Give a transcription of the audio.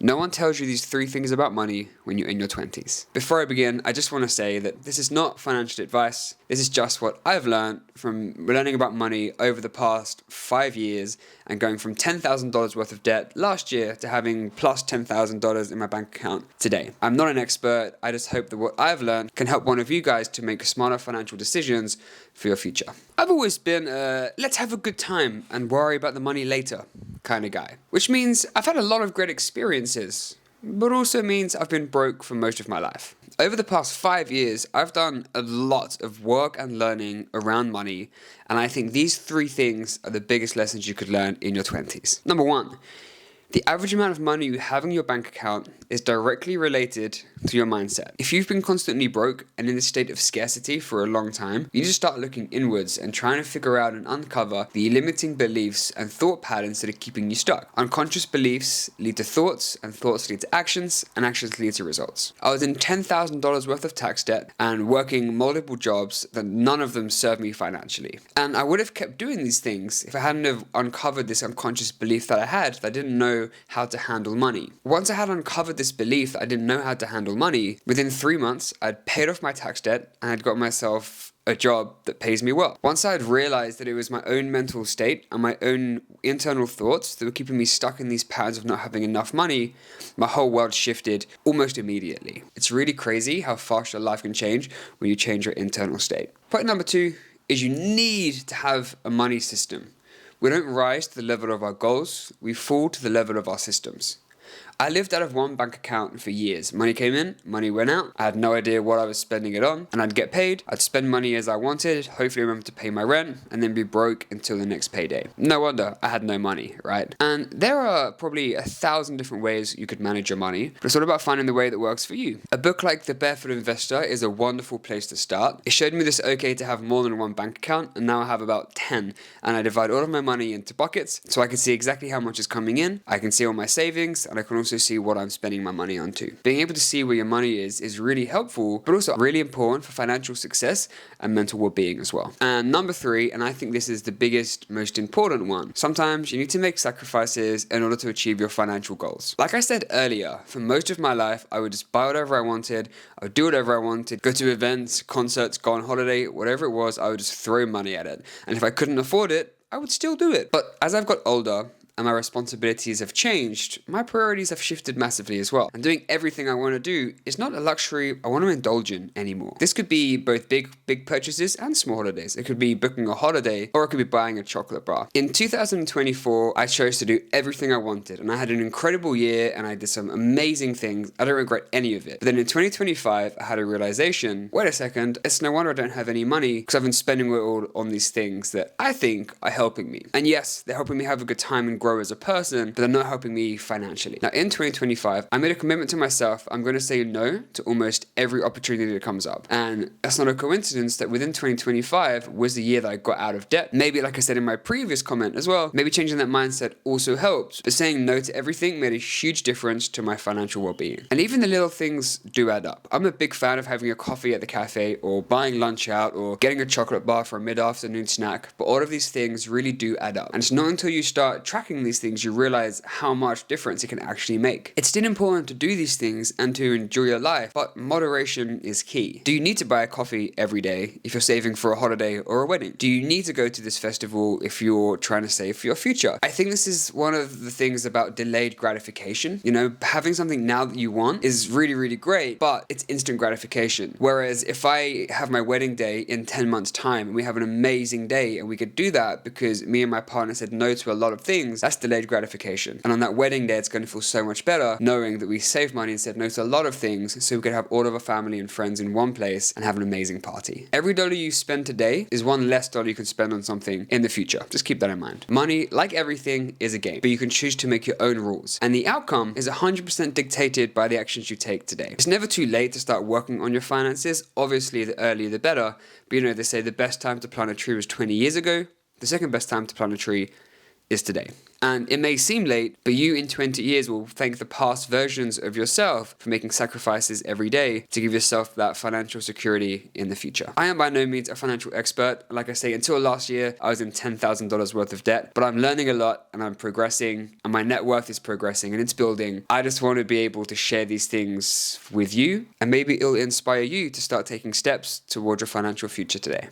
No one tells you these 3 things about money when you're in your 20s. Before I begin, I just want to say that this is not financial advice. This is just what I've learned from learning about money over the past 5 years and going from $10,000 worth of debt last year to having plus $10,000 in my bank account today. I'm not an expert. I just hope that what I've learned can help one of you guys to make smarter financial decisions for your future. I've always been a let's have a good time and worry about the money later kind of guy, which means I've had a lot of great experiences, but also means I've been broke for most of my life. Over the past 5 years, I've done a lot of work and learning around money, and I think these 3 things are the biggest lessons you could learn in your 20s. Number 1, the average amount of money you have in your bank account is directly related to your mindset. If you've been constantly broke and in a state of scarcity for a long time, you need to start looking inwards and trying to figure out and uncover the limiting beliefs and thought patterns that are keeping you stuck. Unconscious beliefs lead to thoughts, and thoughts lead to actions, and actions lead to results. I was in $10,000 worth of tax debt and working multiple jobs that none of them served me financially. And I would have kept doing these things if I hadn't have uncovered this unconscious belief that I had that I didn't know how to handle money. Once I had uncovered this belief that I didn't know how to handle money, within 3 months, I'd paid off my tax debt and I'd got myself a job that pays me well. Once I'd realized that it was my own mental state and my own internal thoughts that were keeping me stuck in these patterns of not having enough money, my whole world shifted almost immediately. It's really crazy how fast your life can change when you change your internal state. Point number 2 is you need to have a money system. We don't rise to the level of our goals, we fall to the level of our systems. I lived out of one bank account for years. Money came in, money went out. I had no idea what I was spending it on, and I'd get paid. I'd spend money as I wanted, hopefully remember to pay my rent, and then be broke until the next payday. No wonder I had no money, right? And there are probably 1,000 different ways you could manage your money, but it's all about finding the way that works for you. A book like The Barefoot Investor is a wonderful place to start. It showed me this okay to have more than one bank account, and now I have about 10, and I divide all of my money into buckets, so I can see exactly how much is coming in, I can see all my savings, and I can also see what I'm spending my money on to. Being able to see where your money is really helpful, but also really important for financial success and mental well-being as well. And number 3, and I think this is the biggest, most important one, sometimes you need to make sacrifices in order to achieve your financial goals. Like I said earlier, for most of my life, I would just buy whatever I wanted, I would do whatever I wanted, go to events, concerts, go on holiday, whatever it was, I would just throw money at it. And if I couldn't afford it, I would still do it. But as I've got older, and my responsibilities have changed, my priorities have shifted massively as well. And doing everything I want to do is not a luxury I want to indulge in anymore. This could be both big purchases and small holidays. It could be booking a holiday, or it could be buying a chocolate bar. In 2024, I chose to do everything I wanted, and I had an incredible year, and I did some amazing things. I don't regret any of it. But then in 2025, I had a realization, wait a second, it's no wonder I don't have any money, because I've been spending it all on these things that I think are helping me. And yes, they're helping me have a good time and grow as a person, but they're not helping me financially. Now in 2025, I made a commitment to myself. I'm going to say no to almost every opportunity that comes up. And that's not a coincidence that within 2025 was the year that I got out of debt. Maybe, like I said in my previous comment as well, maybe changing that mindset also helped, but saying no to everything made a huge difference to my financial well-being. And even the little things do add up. I'm a big fan of having a coffee at the cafe, or buying lunch out, or getting a chocolate bar for a mid-afternoon snack, but all of these things really do add up. And it's not until you start tracking these things you realize how much difference it can actually make. It's still important to do these things and to enjoy your life, but moderation is key. Do you need to buy a coffee every day if you're saving for a holiday or a wedding? Do you need to go to this festival if you're trying to save for your future? I think this is one of the things about delayed gratification. You know, having something now that you want is really great, but it's instant gratification. Whereas if I have my wedding day in 10 months time and we have an amazing day and we could do that because me and my partner said no to a lot of things, that's delayed gratification. And on that wedding day, it's going to feel so much better knowing that we saved money and said no to a lot of things so we could have all of our family and friends in one place and have an amazing party. Every dollar you spend today is one less dollar you can spend on something in the future. Just keep that in mind. Money, like everything, is a game, but you can choose to make your own rules. And the outcome is 100% dictated by the actions you take today. It's never too late to start working on your finances. Obviously, the earlier the better. But you know, they say the best time to plant a tree was 20 years ago. The second best time to plant a tree is today. And it may seem late, but you in 20 years will thank the past versions of yourself for making sacrifices every day to give yourself that financial security in the future. I am by no means a financial expert. Like I say, until last year, I was in $10,000 worth of debt, but I'm learning a lot and I'm progressing and my net worth is progressing and it's building. I just want to be able to share these things with you and maybe it'll inspire you to start taking steps towards your financial future today.